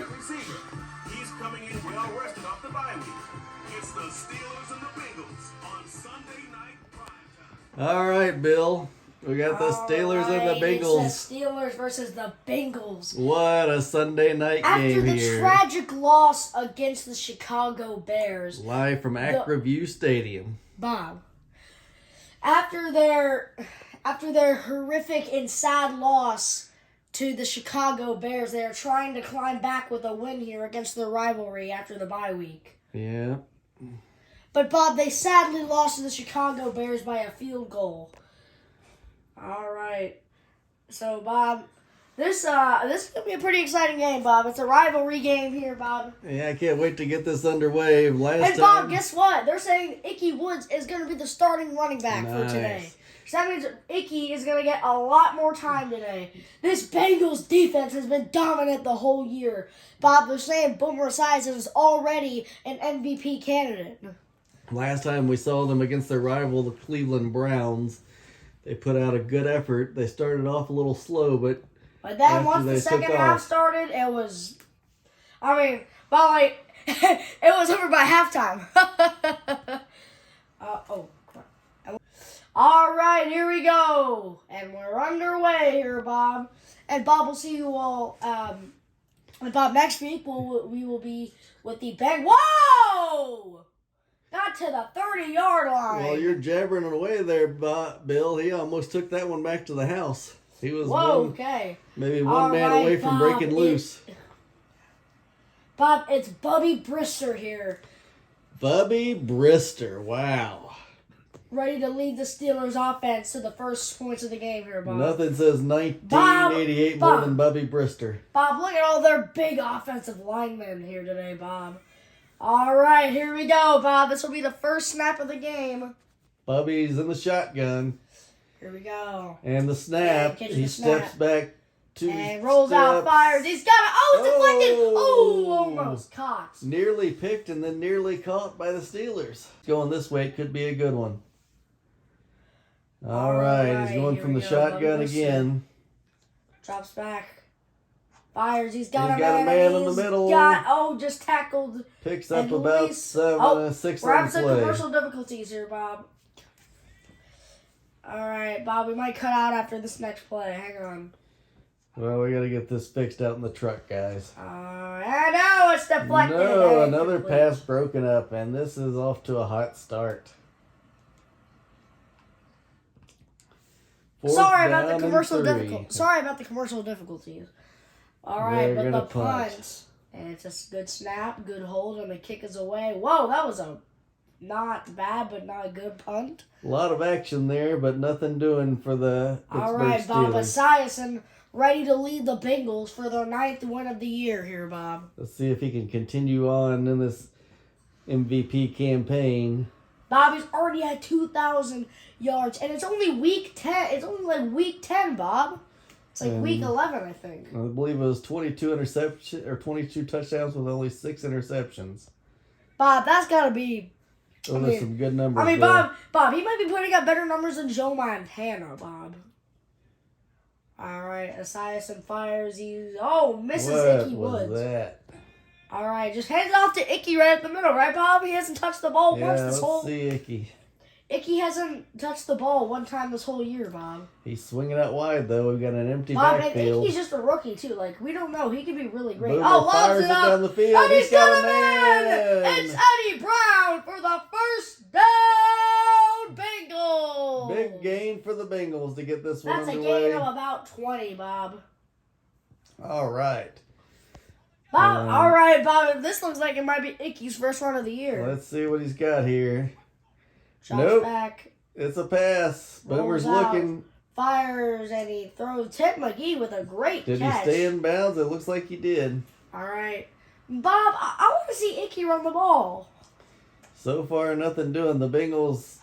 at receiver. He's coming in well rested off the bye week. It's the Steelers and the Bengals on Sunday night primetime. All right, Bill. We got the Steelers and the Bengals. It's the Steelers versus the Bengals. What a Sunday night After game the here. tragic loss against the Chicago Bears. Live from Acroview Stadium. Bob. After their horrific and sad loss to the Chicago Bears, they are trying to climb back with a win here against their rivalry after the bye week. Yeah. But Bob, they sadly lost to the Chicago Bears by a field goal. All right. So, Bob, this is going to be a pretty exciting game, Bob. It's a rivalry game here, Bob. Yeah, I can't wait to get this underway. And, Bob, guess what? They're saying Ickey Woods is going to be the starting running back for today. So that means Ickey is going to get a lot more time today. This Bengals defense has been dominant the whole year. Bob, they're saying Boomer Esiason is already an MVP candidate. Last time we saw them against their rival, the Cleveland Browns, they put out a good effort. They started off a little slow, but then once the second half started, it was, it was over by halftime. All right, here we go. And we're underway here, Bob. And Bob, we'll see you all, and Bob, next week we will be with the Bengals. Whoa! Got to the 30-yard line. Well, you're jabbering it away there, Bill. He almost took that one back to the house. He was maybe one man away from breaking loose. Bob, it's Bubby Brister here. Bubby Brister, wow. Ready to lead the Steelers offense to the first points of the game here, Bob. Nothing says 1988 more than Bubby Brister. Bob, look at all their big offensive linemen here today, Bob. All right, here we go, Bob. This will be the first snap of the game. Bubby's in the shotgun. Here we go. And the snap. He steps back and rolls out, fires. He's got it. Oh, it's deflected. Oh, almost caught. Nearly picked and then nearly caught by the Steelers. Going this way, it could be a good one. All right, he's going from the shotgun again. Drops back. Fires. He's got a man in the middle. Just tackled. Picks up about 6 on the We're having some play. commercial difficulties here, Bob. All right, Bob, we might cut out after this next play. Hang on. Well, we got to get this fixed out in the truck, guys. I know, it's deflected. No, another pass broken up, and this is off to a hot start. Sorry about the commercial difficulties. All right, but the punt. And it's a good snap, good hold, and the kick is away. Whoa, that was a not bad, but not a good punt. A lot of action there, but nothing doing for the Pittsburgh All right, Steelers. Bob Esiason ready to lead the Bengals for their 9th win of the year here, Bob. Let's see if he can continue on in this MVP campaign. Bob, he's already had 2,000 yards, and it's only week 10. It's only like week 10, Bob. It's like week 11, I think. I believe it was 22 touchdowns with only 6 interceptions. Bob, that's got to be... Those are some good numbers. Bob, he might be putting up better numbers than Joe Montana, Bob. All right, Esiason fires. Misses Ickey Woods. What was that? All right, just hands it off to Ickey right at the middle, right, Bob? He hasn't touched the ball once this whole... let's see Ickey. Ickey hasn't touched the ball one time this whole year, Bob. He's swinging out wide, though. We've got an empty backfield. backfield. And Ickey's just a rookie, too. Like, we don't know. He could be really great. Boomer fires it down the field. And he's got a man! It's Eddie Brown for the first down Bengals! Big gain for the Bengals to get this one underway. That's a gain of about 20, Bob. All right. Bob. This looks like it might be Ickey's first run of the year. Let's see what he's got here. Drops back. It's a pass. Boomer's looking. Fires, and he throws Tim McGee with a great catch. Did he stay in bounds? It looks like he did. All right. Bob, I want to see Ickey run the ball. So far, nothing doing. The Bengals.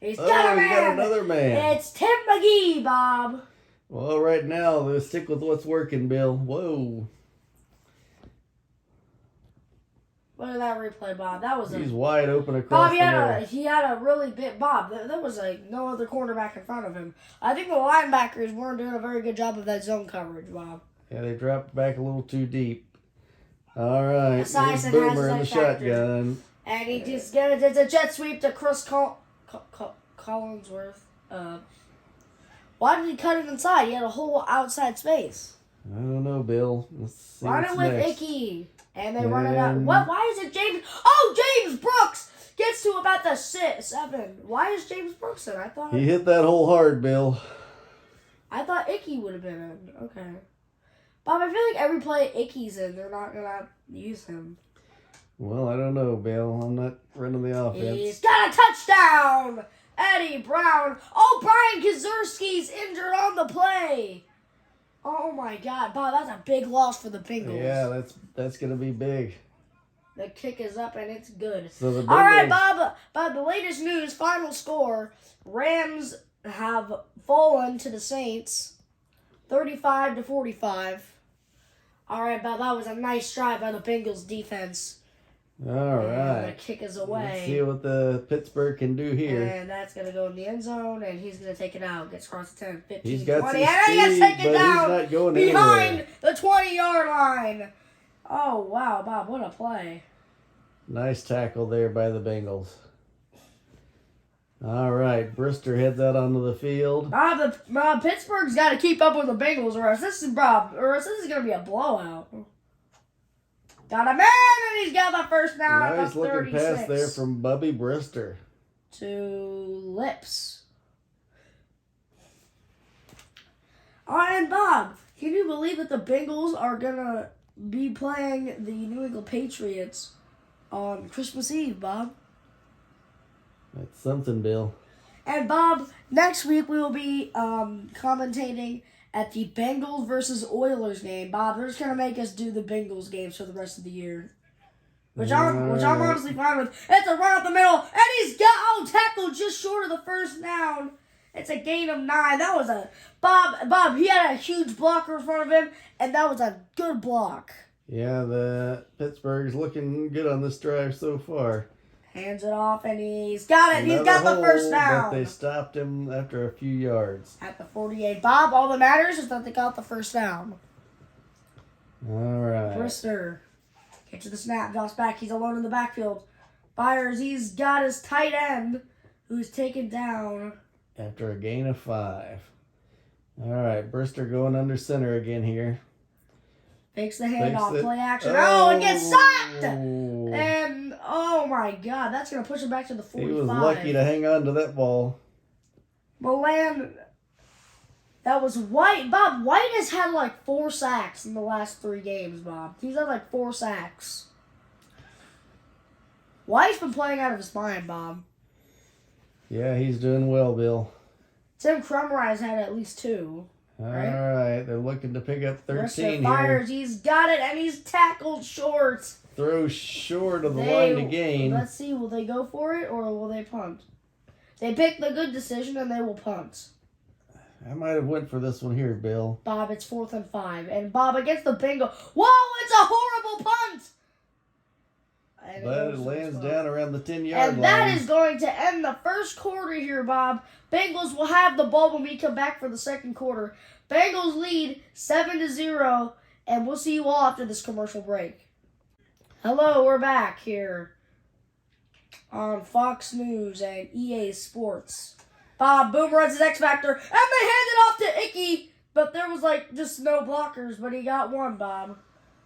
He's got another man. It's Tim McGee, Bob. Well, right now, let's stick with what's working, Bill. Whoa. Look at that replay, Bob. He's wide open across Bob, the middle. he had a really big... Bob, there was like no other cornerback in front of him. I think the linebackers weren't doing a very good job of that zone coverage, Bob. Yeah, they dropped back a little too deep. All right. Here's Esiason Boomer in the has that factor. shotgun. And he just gets a jet sweep to Chris Collinsworth. Why did he cut it inside? He had a whole outside space. I don't know, Bill. Let's see Run what's it with next. Icky. And they run it out. What? Why is it James? Oh, James Brooks gets to about the 7. Why is James Brooks in? I thought He hit that hole hard, Bill. Icky would have been in. Okay. Bob, I feel like every play Icky's in, they're not going to use him. Well, I don't know, Bill. I'm not running the offense. He's got a touchdown! Eddie Brown. Oh, Brian Kazurski's injured on the play. Oh, my God. Bob, that's a big loss for the Bengals. Yeah, that's going to be big. The kick is up, and it's good. So the Bengals, All right, Bob. Bob, the latest news, final score. Rams have fallen to the Saints, 35-45. All right, Bob, that was a nice drive by the Bengals defense. All And right. the kick is away. Let's see what the Pittsburgh can do here. And that's going to go in the end zone, and he's going to take it out. Gets across the 10, 15, He's got 20, some and then he speed, gets taken but down he's not going behind anywhere. the 20-yard line. Oh, wow, Bob, what a play. Nice tackle there by the Bengals. All right, Brister heads out onto the field. Bob, Pittsburgh's got to keep up with the Bengals, or else this is going to be a blowout. Got a man, and he's got the first down at Nice the looking 36. pass there from Bubby Brister. To Lips. All right, and Bob, can you believe that the Bengals are going to be playing the New England Patriots on Christmas Eve, Bob? That's something, Bill. And Bob, next week we will be commentating at the Bengals versus Oilers game. Bob, they're just gonna make us do the Bengals games for the rest of the year, which I'm honestly fine with. It's a run up the middle, and he's got tackled just short of the first down. It's a gain of 9. That was a Bob. He had a huge blocker in front of him, and that was a good block. Yeah, the Pittsburgh's looking good on this drive so far. Hands it off, and he's got it. Another He's got the hole, first down. But they stopped him after a few yards. At the 48. Bob, all that matters is that they got the first down. All right. Brister gets to the snap, drops back. He's alone in the backfield. Fires. He's got his tight end, who's taken down. After a gain of 5. All right, Brister going under center again here. Fakes the handoff, Fakes it. play action. Oh, and gets sacked! Oh. And, oh my God, that's going to push him back to the 45. He was lucky to hang on to that ball. Milan, that was White. Bob, White has had like 4 sacks in the last 3 games, Bob. He's had like 4 sacks. White's been playing out of his mind, Bob. Yeah, he's doing well, Bill. Tim Crummer has had at least 2. All right, they're looking to pick up 13 fires. here. He's got it, and he's tackled short. Throw short of the line to gain. Let's see, will they go for it, or will they punt? They picked the good decision, and they will punt. I might have went for this one here, Bill. Bob, it's 4th and 5. And Bob against the Bengals. Whoa, it's a horrible punt! And But it lands down around the 10-yard line. And that is going to end the first quarter here, Bob. Bengals will have the ball when we come back for the second quarter. Bengals lead 7-0, and we'll see you all after this commercial break. Hello, we're back here on Fox News and EA Sports. Bob, Boomer runs his X Factor, and they hand it off to Icky, but there was just no blockers, but he got one, Bob.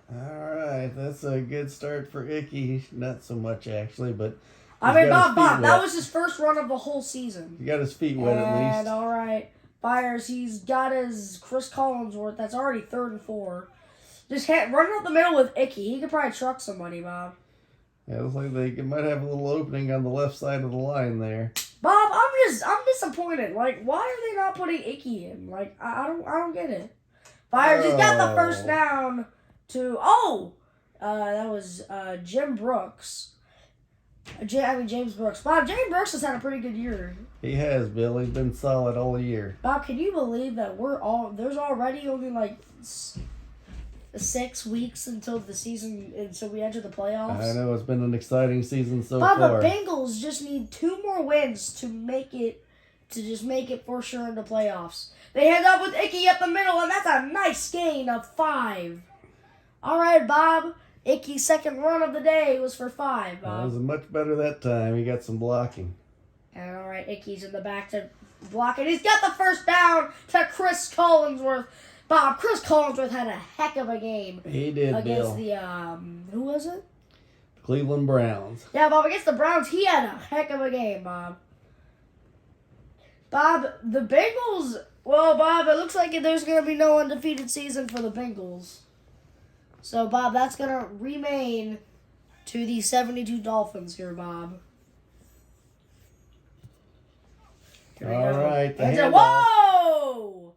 All right, that's a good start for Icky. Not so much, actually, but Bob, that was his first run of the whole season. He got his feet wet at least. And, all right, fires. He's got his Chris Collinsworth. That's already 3rd and 4. Just running up the middle with Icky. He could probably truck somebody, Bob. Yeah, it looks like they might have a little opening on the left side of the line there. Bob, I'm disappointed. Why are they not putting Icky in? I don't get it. Fires. He's got the first down to that was James Brooks. Bob, James Brooks has had a pretty good year. He has, Bill. He's been solid all year. Bob, can you believe that there's already only 6 weeks until the season, until we enter the playoffs? I know, it's been an exciting season so Bob, far. the Bengals just need 2 more wins to make it for sure in the playoffs. They hand up with Icky up the middle, and that's a nice gain of 5. All right, Bob. Icky's second run of the day was for 5, That Bob. was much better that time. He got some blocking. And all right, Icky's in the back to block it. He's got the first down to Chris Collinsworth. Bob, Chris Collinsworth had a heck of a game. He did, against Bill. the, who was it? Cleveland Browns. Yeah, Bob, against the Browns, he had a heck of a game, Bob. Bob, the Bengals, well, Bob, it looks like there's going to be no undefeated season for the Bengals. So, Bob, that's going to remain to the 72 Dolphins here, Bob. All right, the And handoff. whoa!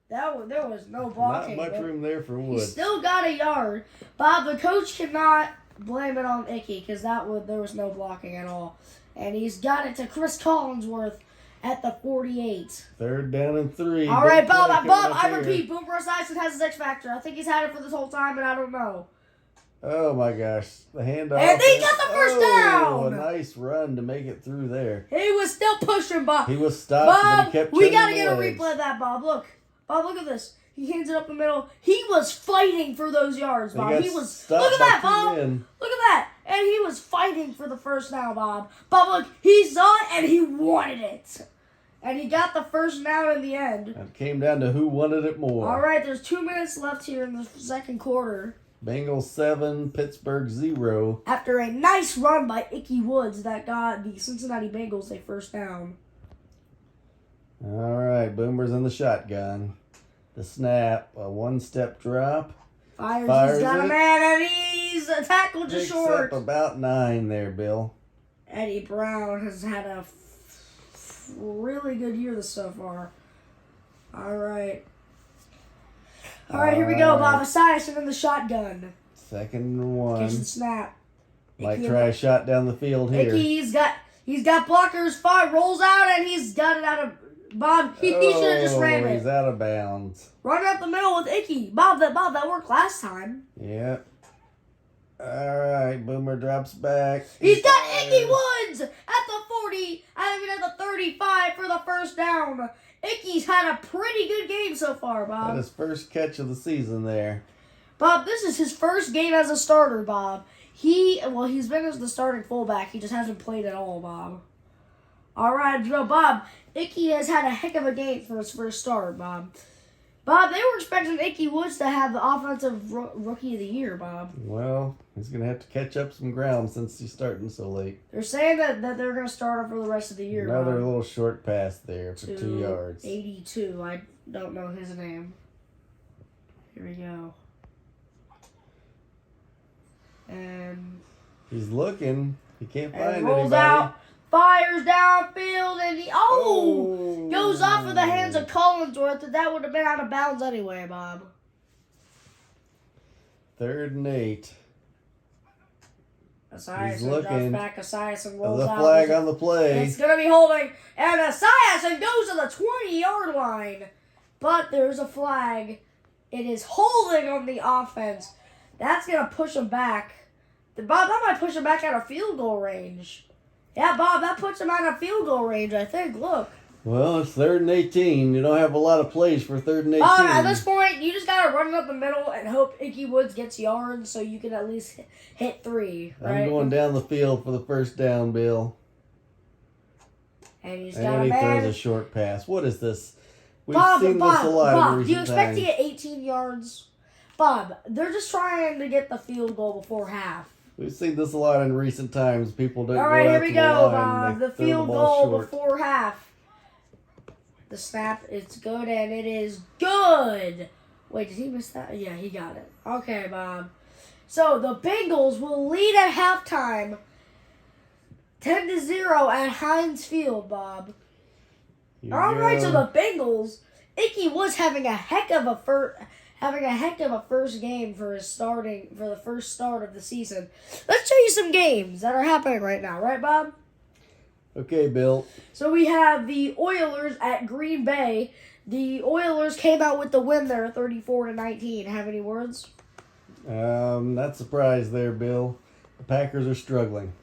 There was no Not blocking. much room there for He Woods. still got a yard. Bob, the coach cannot blame it on Icky because there was no blocking at all. And he's got it to Chris Collinsworth at the 48. 3rd down and 3. All right, Big Bob, play coming up I here. repeat, Boomer Esiason has his X Factor. I think he's had it for this whole time, and I don't know. Oh my gosh, the handoff. And he got the first down! A nice run to make it through there. He was still pushing, Bob. He was stopped, but Bob, he kept we turning got to the get a legs. replay of that, Bob. Look. Bob, look at this. He hands it up the middle. He was fighting for those yards, Bob. got He was. stopped Look at by that, 2 Bob. men. Look at that. And he was fighting for the first down, Bob. Bob, look, he saw it and he wanted it. And he got the first down in the end. It came down to who wanted it more. All right, there's 2 minutes left here in the second quarter. Bengals 7, Pittsburgh 0. After a nice run by Icky Woods that got the Cincinnati Bengals a first down. All right, Boomer's in the shotgun. The snap, a 1-step drop. Fires, he's got a it. man, and he's tackled just Picks short. up about 9 there, Bill. Eddie Brown has had a really good year so far. All right. All right, here we go. Bob Esiason in the shotgun. 2nd and 1. Catch the snap. Might Icky- try a shot down the field here. Icky's got blockers. Rolls out, and he's got it out of Bob. He should have just ran He's it. out of bounds. Run up the middle with Icky. Bob, that worked last time. Yep. All right, Boomer drops back. He's got fires. Icky Woods at the 40, at the 35 for the first down. Icky's had a pretty good game so far, Bob. Got his first catch of the season there. Bob, this is his first game as a starter, Bob. He's been as the starting fullback. He just hasn't played at all, Bob. All right, so Bob, Icky has had a heck of a game for his first start, Bob. Bob, they were expecting Icky Woods to have the offensive rookie of the year, Bob. Well, he's going to have to catch up some ground since he's starting so late. They're saying that they're going to start him for the rest of the year, Another Bob. little short pass there for 2 yards. 82. I don't know his name. Here we go. And He's looking. He can't and find rolls anybody. out, fires downfield, and he goes off of the hands of Collinsworth. That would have been out of bounds anyway, Bob. 3rd and 8. Esiason looking. drops back. Esiason rolls The out. flag on the play. It's going to be holding. And Esiason goes to the 20-yard line. But there's a flag. It is holding on the offense. That's going to push him back. Bob, that might push him back out of field goal range. Yeah, Bob, that puts him out of field goal range, I think. Look. Well, it's 3rd and 18. You don't have a lot of plays for 3rd and 18. At this point, you just got to run it up the middle and hope Icky Woods gets yards so you can at least hit 3. Right? I'm going down the field for the first down, Bill. And he's got And a he man. throws a short pass. What is this? We've Bob, seen this a lot in Bob, do recent you expect times. to get 18 yards? Bob, they're just trying to get the field goal before half. We've seen this a lot in recent times. People don't All go right, out here to we the go, line. Bob. They The throw field ball goal short. before half. The snap, it's good, and it is good. Wait, did he miss that? Yeah, he got it. Okay, Bob. So the Bengals will lead at halftime, 10-0 at Heinz Field, Bob. Here All we right, go. so the Bengals, Icky was having a heck of a first game for the first start of the season. Let's show you some games that are happening right now, right, Bob? Okay, Bill. So we have the Oilers at Green Bay. The Oilers came out with the win there, 34-19. Have any words? Not surprised there, Bill. The Packers are struggling.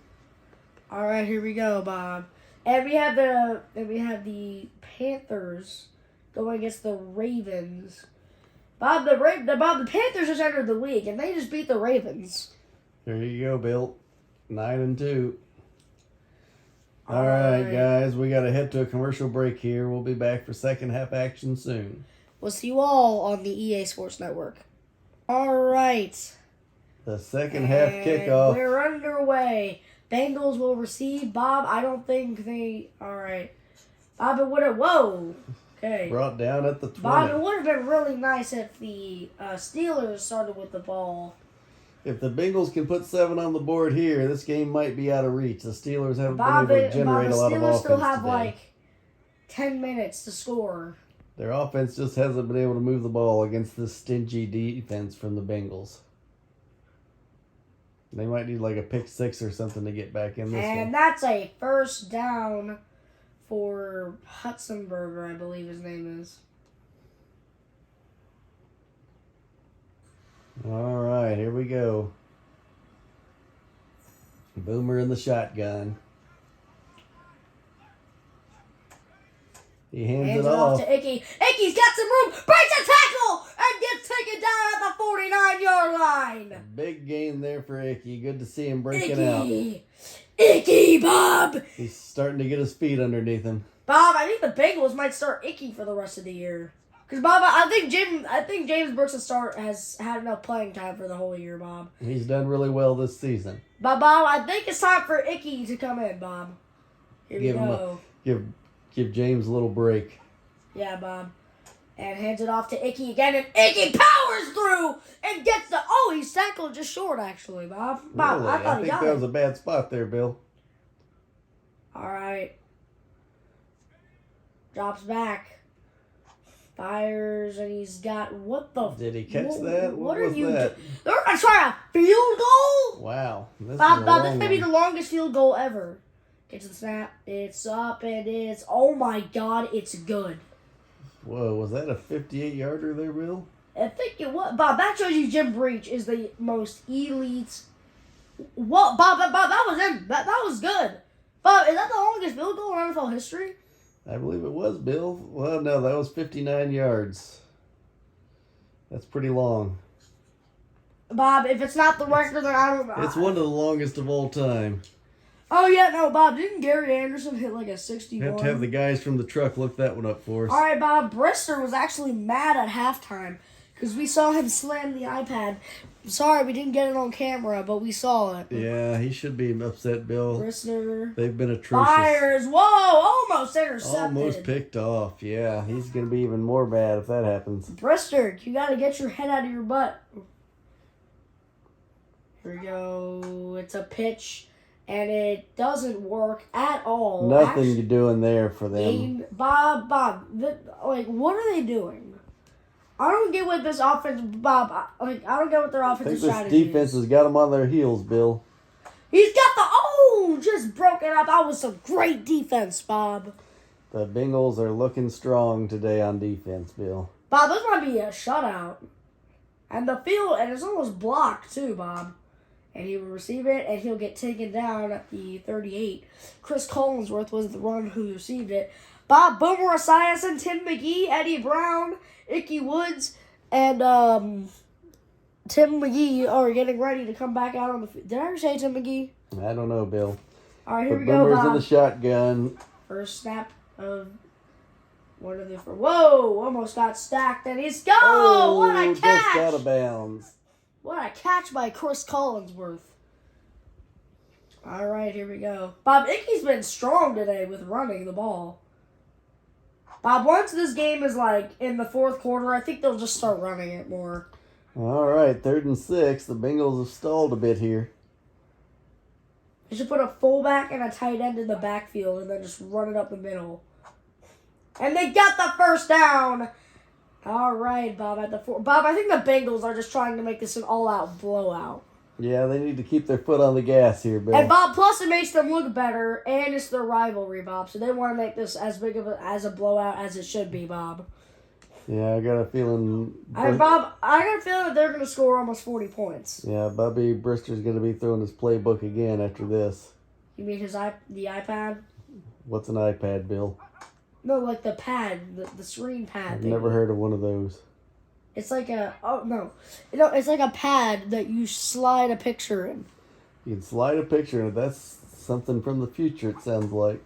All right, here we go, Bob. And we have the Panthers going against the Ravens. Bob, the Panthers just entered the league, and they just beat the Ravens. There you go, Bill. 9-2. All right, guys. We got to head to a commercial break here. We'll be back for second half action soon. We'll see you all on the EA Sports Network. All right. The second half kickoff. We're underway. Bengals will receive. Bob, I don't think they... All right. Bob, it would have... Whoa. Okay. Brought down at the 20. Bob, it would have been really nice if the Steelers started with the ball. If the Bengals can put 7 on the board here, this game might be out of reach. The Steelers haven't been able to generate a lot of offense. The Steelers still have today. 10 minutes to score. Their offense just hasn't been able to move the ball against this stingy defense from the Bengals. They might need a pick 6 or something to get back in this one. And that's a first down for Hudsonberger, I believe his name is. All right, here we go. Boomer in the shotgun. He hands it off to Icky. Icky's got some room, breaks a tackle, and gets taken down at the 49-yard line. Big gain there for Icky. Good to see him breaking out. Icky, Bob. He's starting to get his feet underneath him. Bob, I think the Bengals might start Icky for the rest of the year. Because, Bob, I think James Brooks has had enough playing time for the whole year, Bob. He's done really well this season. But, Bob, I think it's time for Icky to come in, Bob. Here we go. Give James a little break. Yeah, Bob. And hands it off to Icky again, and Icky powers through and gets the... Oh, he's tackled just short, actually, Bob. Bob, really? I think that was a bad spot there, Bill. All right. Drops back. Fires, and he's got... What the... Did he catch that? What was that? They're going to try a field goal? Wow. Bob, this may be the longest field goal ever. Gets the snap. It's up, and it's... Oh, my God, it's good. Whoa, was that a 58-yarder there, Bill? I think it was. Bob, that shows you Jim Breach is the most elite... What? Bob, that was him. That was good. Bob, is that the longest field goal in NFL history? I believe it was, Bill. Well, no, that was 59 yards. That's pretty long. Bob, if it's not the record, then I don't know. It's one of the longest of all time. Oh, yeah, no, Bob, didn't Gary Anderson hit a 61? You have to have the guys from the truck look that one up for us. All right, Bob, Brister was actually mad at halftime because we saw him slam the iPad. Sorry, we didn't get it on camera, but we saw it. Yeah, he should be upset, Bill. Brister. They've been atrocious. Fires. Whoa, almost intercepted. Almost picked off. Yeah, he's going to be even more bad if that happens. Brister, you got to get your head out of your butt. Here we go. It's a pitch, and it doesn't work at all. Nothing you're doing there for them. Bob, what are they doing? I don't get what this offense, Bob. I don't get what their offensive strategy is. This defense has got them on their heels, Bill. He's got just broken up. That was some great defense, Bob. The Bengals are looking strong today on defense, Bill. Bob, this might be a shutout. And the field, and it's almost blocked too, Bob. And he will receive it, and he'll get taken down at the 38. Chris Collinsworth was the one who received it. Bob, Boomer Esiason, Tim McGee, Eddie Brown, Icky Woods, and Tim McGee are getting ready to come back out on the field. Did I ever say Tim McGee? I don't know, Bill. All right, here we go, Boomer's Bob. in the shotgun. First snap of... What are they for? Whoa! Almost got stacked, and he's gone! Oh, what a catch! Just out of bounds. What a catch by Chris Collinsworth. All right, here we go. Bob, Icky's been strong today with running the ball. Bob, once this game is in the fourth quarter, I think they'll just start running it more. All right, 3rd and 6. The Bengals have stalled a bit here. They should put a fullback and a tight end in the backfield and then just run it up the middle. And they got the first down. All right, Bob, at the 4. Bob, I think the Bengals are just trying to make this an all-out blowout. Yeah, they need to keep their foot on the gas here, Bill. And Bob, plus it makes them look better, and it's their rivalry, Bob. So they want to make this as big of a blowout as it should be, Bob. Yeah, I got a feeling. Bob, I got a feeling that they're going to score almost 40 points. Yeah, Bubby Brister's going to be throwing his playbook again after this. You mean the iPad? What's an iPad, Bill? No, the pad, the screen pad. I've never heard of one of those. It's like it's like a pad that you slide a picture in. You can slide a picture, and that's something from the future, it sounds like.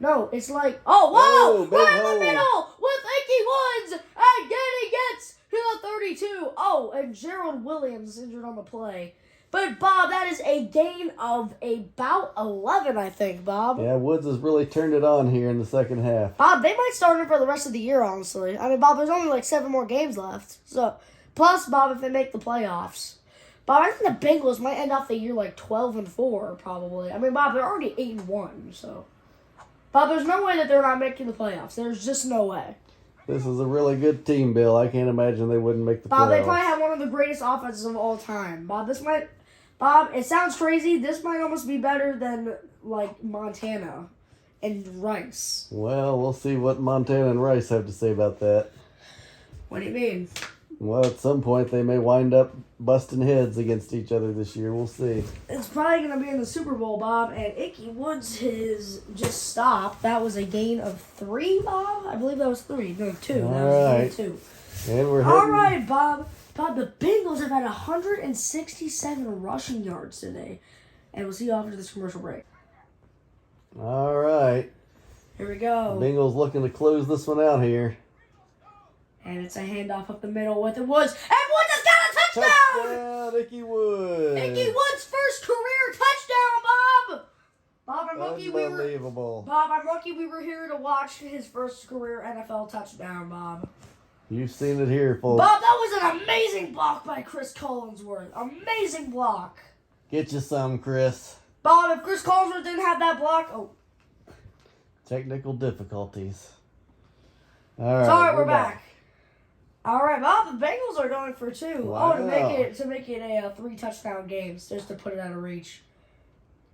No, it's like, oh, whoa! Big Right in hole. the middle with Icky Woods! And then he gets to the 32. Oh, and Gerald Williams injured on the play. But, Bob, that is a gain of about 11, I think, Bob. Yeah, Woods has really turned it on here in the second half. Bob, they might start him for the rest of the year, honestly. I mean, Bob, there's only like 7 more games left. So, plus, Bob, if they make the playoffs. Bob, I think the Bengals might end off the year like 12-4, probably. I mean, Bob, they're already 8-1, so. Bob, there's no way that they're not making the playoffs. There's just no way. This is a really good team, Bill. I can't imagine they wouldn't make the Bob, playoffs. they probably have one of the greatest offenses of all time. Bob, it sounds crazy. This might almost be better than, like, Montana and Rice. Well, we'll see what Montana and Rice have to say about that. What do you mean? Well, at some point they may wind up busting heads against each other this year. We'll see. It's probably going to be in the Super Bowl, Bob, and Icky Woods has just stopped. That was a gain of 3, Bob? I believe that was 3. No, 2. All That was a gain right. of 2. And we're All heading... right, Bob. Bob, the Bengals have had 167 rushing yards today. And we'll see you after this commercial break. All right. Here we go. Bengals looking to close this one out here. And it's a handoff up the middle with it Woods. And Woods has got a touchdown! Touchdown, Icky Woods. Icky Woods' first career touchdown, Bob! Bob, I'm lucky Unbelievable. we were here to watch his first career NFL touchdown, Bob. You've seen it here, folks. Bob, that was an amazing block by Chris Collinsworth. Amazing block. Get you some, Chris. Bob, if Chris Collinsworth didn't have that block, Technical difficulties. All right, sorry, we're back. All right, Bob, the Bengals are going for 2. Wow. Oh, to make it a 3 touchdown games, just to put it out of reach.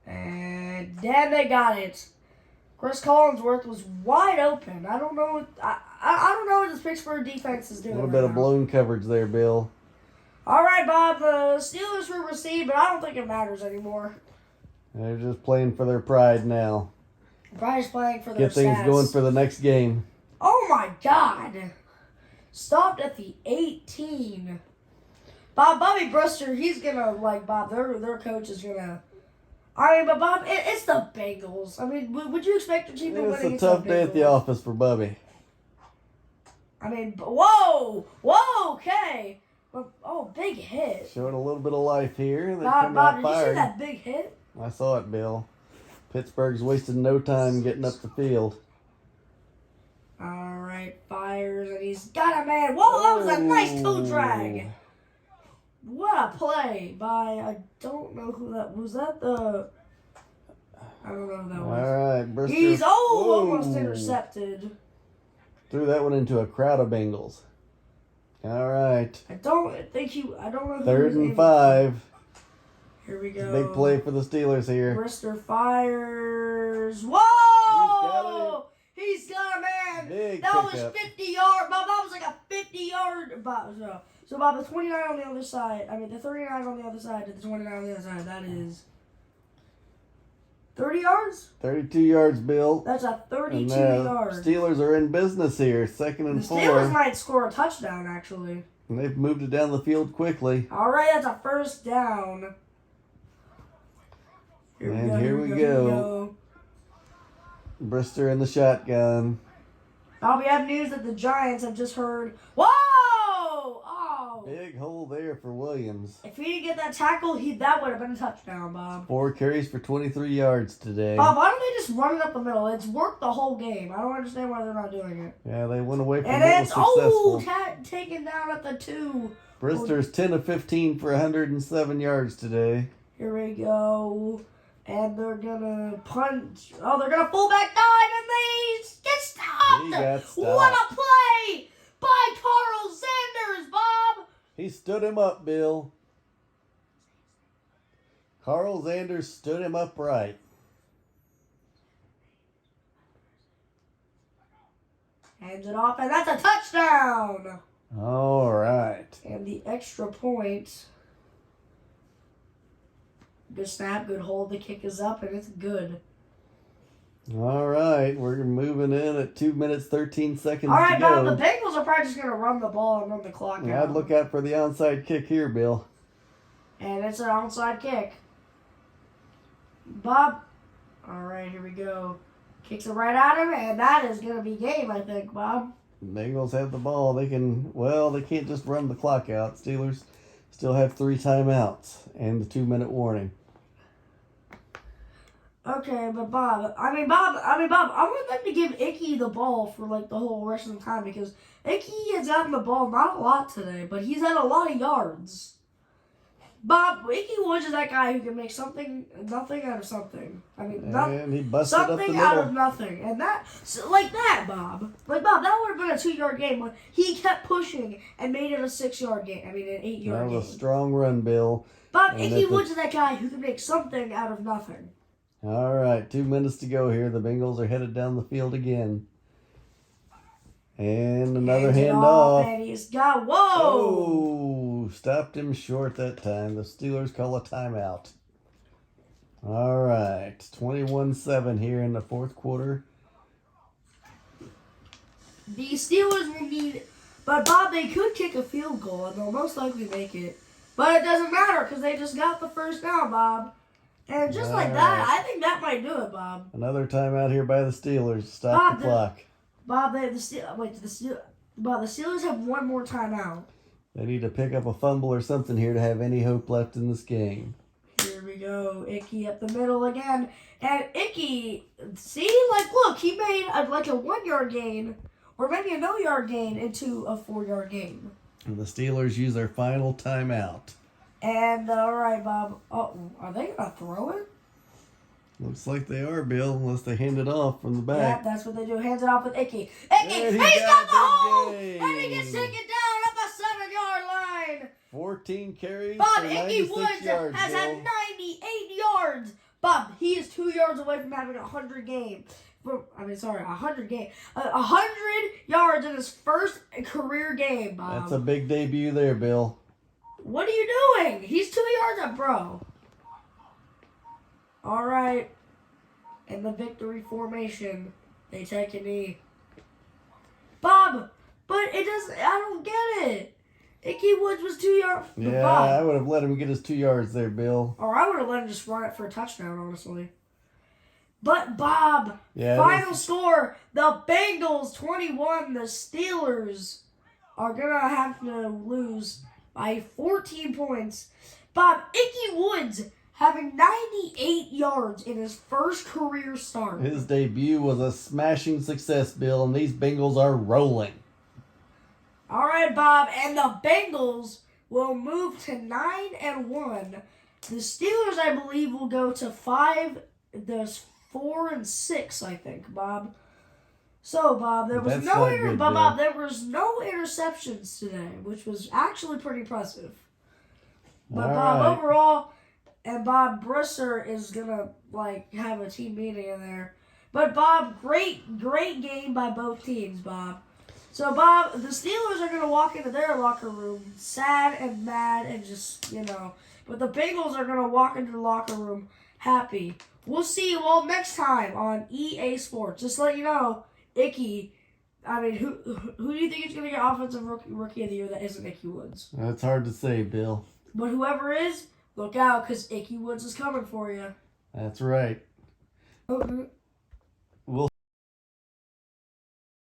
And then they got it. Chris Collinsworth was wide open. I don't know. I don't know what this Pittsburgh defense is doing. A little right bit of now. blown coverage there, Bill. All right, Bob. The Steelers will receive, but I don't think it matters anymore. They're just playing for their pride now. Bryce playing for their Get things stats. going for the next game. Oh my God! Stopped at the 18. Bobby Brister, he's gonna Bob. Their coach is gonna. I mean, but Bob, it's the Bengals. I mean, would you expect your team to win It's a against tough the day at the Bengals? office for Bubby. I mean, whoa, okay. Oh, big hit. Showing a little bit of life here. They Bob, come out did you see firing. that big hit? I saw it, Bill. Pittsburgh's wasted no time getting up the field. All right, fires, and he's got a man. Whoa, that was a nice toe drag. What a play by, I don't know who that was. That the, I don't know who that All was. right, Brister. He's almost Whoa. intercepted. Threw that one into a crowd of Bengals. All right. I don't know who. 3rd was and aiming 5. for. Here we It's a go. big play for the Steelers here. Brister fires. Whoa! He's got a man. Big That was pickup. 50 yards. Bob, that was like a 50-yard. So, Bob, the 29 on the other side. I mean, the 39 on the other side to the 29 on the other side. That is 30 yards? 32 yards, Bill. That's a 32 And the yard. Steelers are in business here. 2nd The and Steelers 4. might score a touchdown, actually. And they've moved it down the field quickly. All right, that's a first down. Here we go. Brister in the shotgun. Now we have news that the Giants have just heard. Whoa! Oh! Big hole there for Williams. If he didn't get that tackle, that would have been a touchdown, Bob. 4 carries for 23 yards today. Bob, why don't they just run it up the middle? It's worked the whole game. I don't understand why they're not doing it. Yeah, they went away from And what was it's successful. taken down at the 2. Brister's 10 of 15 for 107 yards today. Here we go. And they're gonna punch. Oh, they're gonna fullback dive, and they get stopped. He got stopped. What a play by Carl Sanders, Bob. He stood him up, Bill. Carl Sanders stood him up right. Hands it off, and that's a touchdown. All right. And the extra point. Good snap, good hold. The kick is up, and it's good. All right. We're moving in at 2 minutes, 13 seconds All right, to Bob, go. the Bengals are probably just going to run the ball and run the clock Yeah, out. I'd look out for the onside kick here, Bill. And it's an onside kick. Bob. All right, here we go. Kicks it right at him, and that is going to be game, I think, Bob. Bengals have the ball. They can't just run the clock out. Steelers still have 3 timeouts and the 2-minute warning. Okay, but Bob, I would like to give Icky the ball for like the whole rest of the time because Icky has gotten the ball not a lot today, but he's had a lot of yards. Bob, Icky Woods is that guy who can make nothing out of something. I mean, And he busted up the something middle. out of nothing, and like that, Bob. Like Bob, that would have been a 2-yard game, but he kept pushing and made it a 6-yard game. I mean, an 8-yard That game. was a strong run, Bill. Bob, And Icky Woods is that guy who can make something out of nothing. All right, 2 minutes to go here. The Bengals are headed down the field again. And another handoff. And he's got, whoa! Oh, stopped him short that time. The Steelers call a timeout. All right, 21-7 here in the fourth quarter. The Steelers will need, but Bob, they could kick a field goal, and they'll most likely make it. But it doesn't matter, because they just got the first down, Bob. And just like that, I think that might do it, Bob. Another timeout here by the Steelers. Stop the clock. Bob, the Steelers have one more timeout. They need to pick up a fumble or something here to have any hope left in this game. Here we go. Icky up the middle again. And Icky, see? Like, look, he made a 1-yard gain, or maybe a no-yard gain, into a 4-yard gain. And the Steelers use their final timeout. And, all right, Bob. Oh, are they going to throw it? Looks like they are, Bill, unless they hand it off from the back. Yeah, that's what they do. Hands it off with Icky. Icky, And he's got the hole! gain. And he gets taken down at the 7-yard line. 14 carries Bob, for Icky 96 Woods yards, has Bill. had 98 yards. Bob, he is 2 yards away from having 100 game. 100 game. 100 yards in his first career game, Bob. That's a big debut there, Bill. What are you doing? He's 2 yards up, bro. All right. In the victory formation, they take a knee. Bob, but it doesn't. I don't get it. Icky Woods was 2 yards. Yeah, Bob. I would have let him get his 2 yards there, Bill. Or I would have let him just run it for a touchdown, honestly. But Bob, Yeah, final score: the Bengals 21. The Steelers are gonna have to lose by 14 points. Bob, Icky Woods having 98 yards in his first career start. His debut was a smashing success, Bill, and these Bengals are rolling. All right, Bob, and the Bengals will move to 9-1. The Steelers, I believe, will go to 5. There's 4-6, I think, Bob. So, Bob, there was That's no not good, Bob, there was no interceptions today, which was actually pretty impressive. But All Bob, right. overall, and Bob Brisser is gonna have a team meeting in there. But Bob, great game by both teams, Bob. So Bob, the Steelers are gonna walk into their locker room sad and mad and just but the Bengals are gonna walk into the locker room happy. We'll see you all next time on EA Sports. Just to let you know, Icky. I mean, who do you think is gonna get offensive rookie of the year that isn't Icky Woods? That's hard to say, Bill. But whoever is, look out, because Icky Woods is coming for you. That's right. Okay.